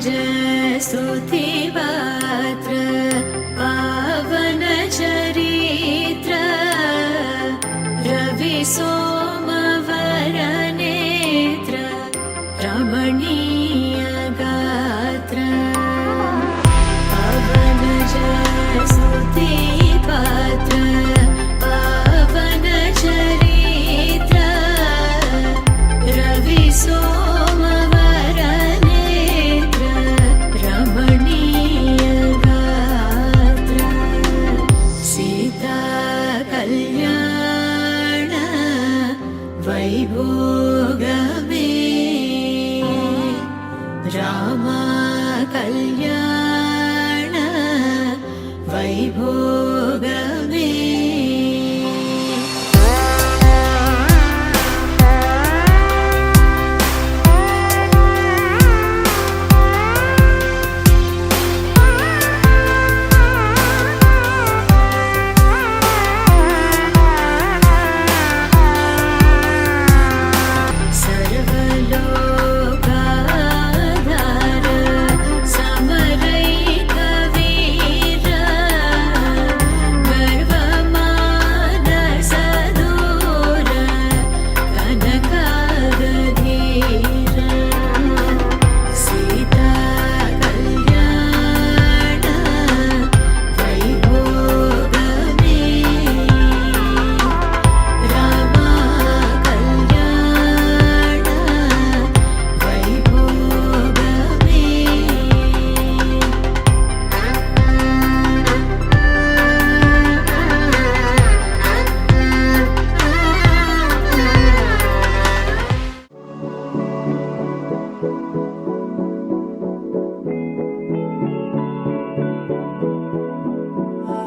जय स्तुतिपात्र पावन चरित्र रवि सोमवर नेत्र रमणीय गात्र पावन जय स्तुतिपात्र पावन चरित्र रवि सोमवर नेत्र रमणीय गात्र सीता कल्याण वैभोगमे रामा कल्याण वैभोगमे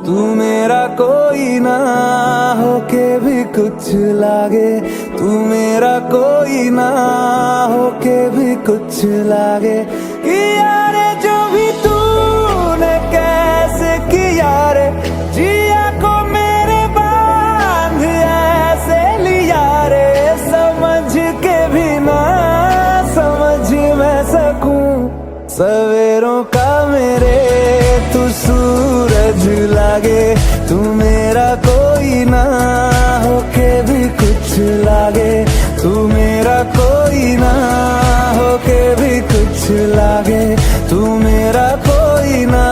तू मेरा कोई ना होके भी कुछ लागे, तू मेरा कोई ना होके भी कुछ लागे। किया रे जो भी तूने कैसे किया रे, जिया को मेरे बांध ऐसे लिया रे। समझ के भी ना समझ मैं सकूं सवेरों का मेरे तू सूरज लागे। तू मेरा कोई ना होके भी कुछ लागे, तू मेरा कोई ना होके भी कुछ लागे, तू मेरा कोई ना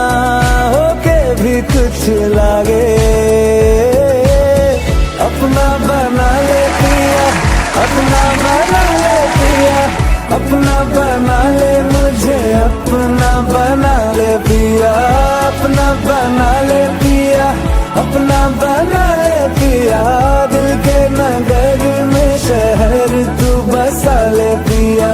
होके भी कुछ लागे। अपना बना ले पिया, अपना बना ले पिया, अपना बना ले मुझे, अपना बना ले पिया, अपना बना ले पिया, अपना बना ले पिया। दिल के नगर में शहर तू बसा ले पिया।